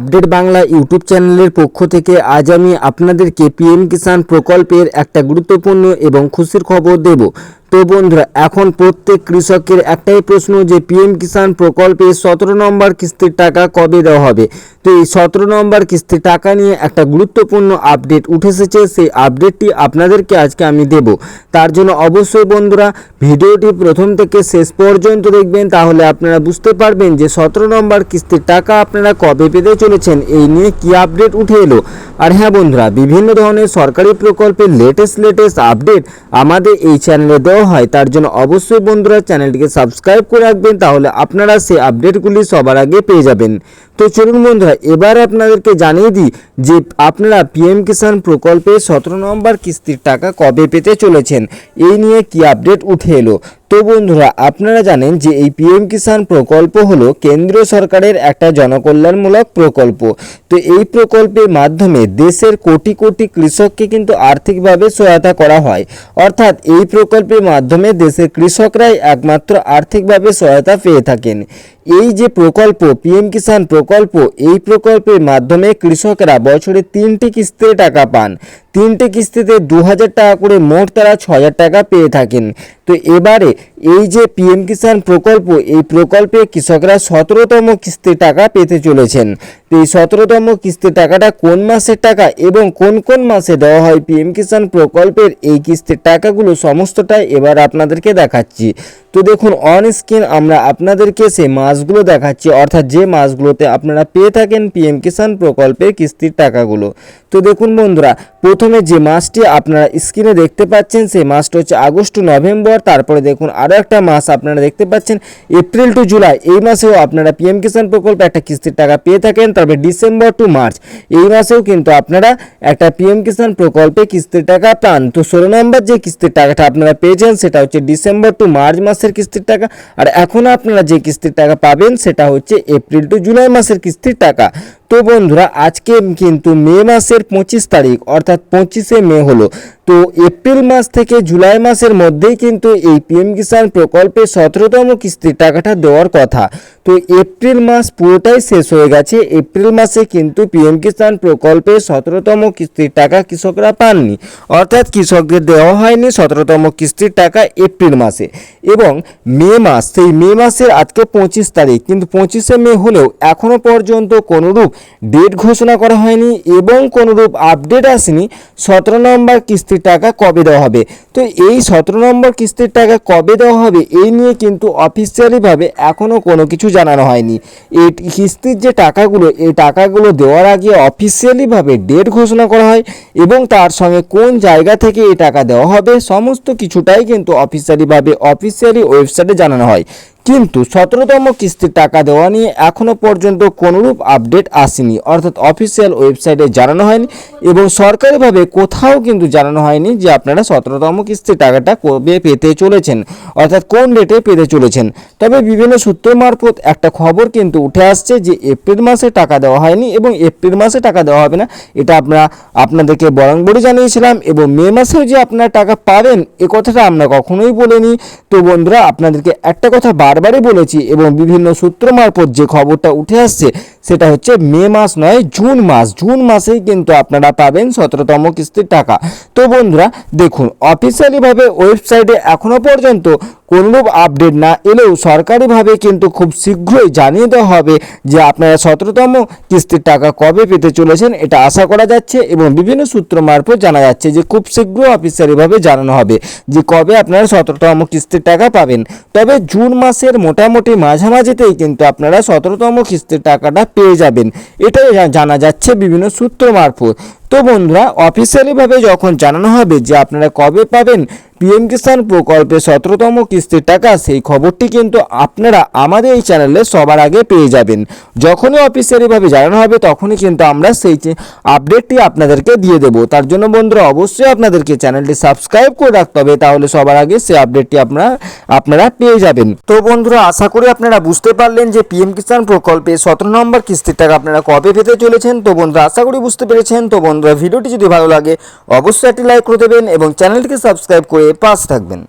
Update Bangla YouTube চ্যানেলের পক্ষ থেকে আজ আমি আপনাদেরকে পিএম কিষাণ প্রকল্পের একটা গুরুত্বপূর্ণ এবং খুশির খবর দেব। তো বন্ধুরা, এখন প্রত্যেক কৃষকের একটাই প্রশ্ন যে পিএম কিষাণ প্রকল্পে 17 নম্বর কিস্তির টাকা কবে দেওয়া হবে। তো এই 17 নম্বর কিস্তির টাকা নিয়ে একটা গুরুত্বপূর্ণ আপডেট উঠে এসেছে। সেই আপডেটটি আপনাদেরকে আজকে আমি দেব। তার জন্য অবশ্যই বন্ধুরা ভিডিওটি প্রথম থেকে শেষ পর্যন্ত দেখবেন, তাহলে আপনারা বুঝতে পারবেন যে 17 নম্বর কিস্তির টাকা আপনারা কবে পেতে চলেছেন, এই নিয়ে কি আপডেট উঠে এলো। আর হ্যাঁ বন্ধুরা, বিভিন্ন ধরনের সরকারি প্রকল্পের লেটেস্ট আপডেট আমাদের এই চ্যানেলে দেওয়া হয়। তার জন্য অবশ্যই বন্ধুরা চ্যানেলটিকে সাবস্ক্রাইব করে রাখবেন, তাহলে আপনারা সেই আপডেটগুলি সবার আগে পেয়ে যাবেন। তো চলুন বন্ধুরা, এবার আপনাদেরকে জানিয়ে দিই যে আপনারা পিএম কিষাণ প্রকল্পে 17 নম্বর কিস্তির টাকা কবে পেতে চলেছেন, এই নিয়ে কি আপডেট উঠে এলো। তো বন্ধুরা, আপনারা জানেন যে এই পিএম কিষাণ প্রকল্প হলো কেন্দ্রীয় সরকারের একটা জনকল্যাণমূলক প্রকল্প। তো এই প্রকল্পের মাধ্যমে দেশের কোটি কোটি কৃষককে কিন্তু আর্থিকভাবে সহায়তা করা হয়। অর্থাৎ এই প্রকল্পের মাধ্যমে দেশের কৃষকরাই একমাত্র আর্থিকভাবে সহায়তা পেয়ে থাকেন। এই যে প্রকল্প পিএম কিষাণ প্রকল্প, এই প্রকল্পের মাধ্যমে কৃষকরা বছরে 3টি কিস্তিতে টাকা পান। 3টি কিস্তিতে 2000 টাকা করে মোট তারা 6000 টাকা পেয়ে থাকেন। তো এবারে এই যে পিএম কিষাণ প্রকল্প, এই প্রকল্পে কৃষকরা 17তম কিস্তির টাকা পেতে চলেছেন। তো এই 17তম কিস্তির টাকাটা কোন মাসের টাকা এবং কোন কোন মাসে দেওয়া হয় পিএম কিষাণ প্রকল্পের এই কিস্তির টাকাগুলো সমস্তটাই এবার আপনাদেরকে দেখাচ্ছি। তো দেখুন, অন স্ক্রিন আমরা আপনাদেরকে সেই মাসগুলো দেখাচ্ছি, অর্থাৎ যে মাসগুলোতে আপনারা পেয়ে থাকেন পিএম কিষাণ প্রকল্পের কিস্তির টাকাগুলো। তো দেখুন বন্ধুরা, প্রথমে যে মাসটি আপনারা স্ক্রিনে দেখতে পাচ্ছেন সেই মাসটা হচ্ছে আগস্ট টু নভেম্বর। তারপরে দেখুন আরও একটা মাস আপনারা দেখতে পাচ্ছেন এপ্রিল টু জুলাই, এই মাসেও আপনারা পিএম কিষাণ প্রকল্পে একটা কিস্তির টাকা পেয়ে থাকেন। তারপরে ডিসেম্বর টু মার্চ, এই মাসেও কিন্তু আপনারা একটা পিএম কিষাণ প্রকল্পে কিস্তির টাকা পান। তো 16 নম্বর যে কিস্তির টাকাটা আপনারা পেয়েছেন সেটা হচ্ছে ডিসেম্বর টু মার্চ মাসের কিস্তির টাকা। আর এখন আপনারা যে কিস্তির টাকা পাবেন সেটা হচ্ছে এপ্রিল টু জুলাই মাসের কিস্তির টাকা। তো বন্ধুরা, আজকে কিন্তু মে মাসের 25 তারিখ, অর্থাৎ 25শে মে হলো। তো এপ্রিল মাস থেকে জুলাই মাসের মধ্যেই কিন্তু এই পিএম কিষাণ প্রকল্পে 17তম কিস্তির টাকাটা দেওয়ার কথা। তো এপ্রিল মাস পুরোটাই শেষ হয়ে গেছে। এপ্রিল মাসে কিন্তু পিএম কিষাণ প্রকল্পে 17তম কিস্তির টাকা কৃষকরা পাননি, অর্থাৎ কৃষকদের দেওয়া হয়নি 17তম কিস্তির টাকা এপ্রিল মাসে। এবং মে মাস, সেই মে মাসের আজকে 25 তারিখ, কিন্তু 25শে মে হলেও এখনও পর্যন্ত কোনোরূপ ডেট ঘোষণা করা হয়নি এবং কোনোরূপ আপডেট আসেনি 17 নম্বর কিস্তির টাকা কবে দেওয়া হবে। তো এই 17 নম্বর কিস্তির টাকা কবে দেওয়া হবে এই নিয়ে কিন্তু অফিসিয়ালিভাবে এখনও কোনো কিছু জানানো হয়নি। এই কিস্তির যে টাকাগুলো, এই টাকাগুলো দেওয়ার আগে অফিসিয়ালিভাবে ডেট ঘোষণা করা হয় এবং তার সঙ্গে কোন জায়গা থেকে এই টাকা দেওয়া হবে সমস্ত কিছুটাই কিন্তু অফিসিয়ালি ওয়েবসাইটে জানানো হয়। কিন্তু 17তম কিস্তির টাকা দেওয়া নিয়ে এখনও পর্যন্ত কোনোরূপ আপডেট আসেনি, অর্থাৎ অফিসিয়াল ওয়েবসাইটে জানানো হয়নি এবং সরকারিভাবে কোথাও কিন্তু জানানো হয়নি যে আপনারা 17তম কিস্তির টাকাটা কবে পেতে চলেছেন, অর্থাৎ কোন ডেটে পেতে চলেছেন। তবে বিভিন্ন সূত্র মারফত একটা খবর কিন্তু উঠে আসছে যে এপ্রিল মাসে টাকা দেওয়া হয়নি এবং এপ্রিল মাসে টাকা দেওয়া হবে না, এটা আপনাদেরকে বরাবরই জানিয়েছিলাম। এবং মে মাসেও যে আপনারা টাকা পাবেন এ কথাটা আমরা কখনোই বলিনি। তো বন্ধুরা, আপনাদেরকে একটা কথা বারবারই বলেছি এবং বিভিন্ন সূত্র মারফত যে খবরটা উঠে আসছে সেটা হচ্ছে মে মাস নয়, জুন মাস। জুন মাসেই কিন্তু আপনারা পাবেন 17তম কিস্তির টাকা। তো বন্ধুরা দেখুন, অফিসিয়ালিভাবে ওয়েবসাইটে এখনও পর্যন্ত কোনোরূপ আপডেট না এলেও সরকারিভাবে কিন্তু খুব শীঘ্রই জানিয়ে দেওয়া হবে যে আপনারা 17তম কিস্তির টাকা কবে পেতে চলেছেন, এটা আশা করা যাচ্ছে। এবং বিভিন্ন সূত্র মারফত জানা যাচ্ছে যে খুব শীঘ্র অফিসিয়ালিভাবে জানানো হবে যে কবে আপনারা 17তম কিস্তির টাকা পাবেন। তবে জুন মাসের মোটামুটি মাঝামাঝিতেই কিন্তু আপনারা 17তম কিস্তির টাকাটা পেয়ে যাবেন, এটাই জানা যাচ্ছে বিভিন্ন সূত্র মারফত। তো বন্ধুরা, অফিসিয়ালিভাবে যখন জানানো হবে যে আপনারা কবে পাবেন পিএম কিষাণ প্রকল্পে 17তম কিস্তির টাকা, সেই খবরটি কিন্তু আপনারা আমাদের এই চ্যানেলে সবার আগে পেয়ে যাবেন। যখনই অফিসিয়ালিভাবে জানানো হবে তখনই কিন্তু আমরা সেই আপডেটটি আপনাদেরকে দিয়ে দেব। তার জন্য বন্ধুরা অবশ্যই আপনাদেরকে চ্যানেলটি সাবস্ক্রাইব করে রাখতে হবে, তাহলে সবার আগে সেই আপডেটটি আপনারা পেয়ে যাবেন। তো বন্ধুরা, আশা করি আপনারা বুঝতে পারলেন যে পিএম কিষাণ প্রকল্পে 17 নম্বর কিস্তির টাকা আপনারা কবে পেতে চলেছেন। তো বন্ধুরা, আশা করি বুঝতে পেরেছেন। তো বন্ধুরা, ভিডিওটি যদি ভালো লাগে অবশ্যই একটি লাইক করে দেবেন এবং চ্যানেলটিকে সাবস্ক্রাইব করে পাশে থাকবেন।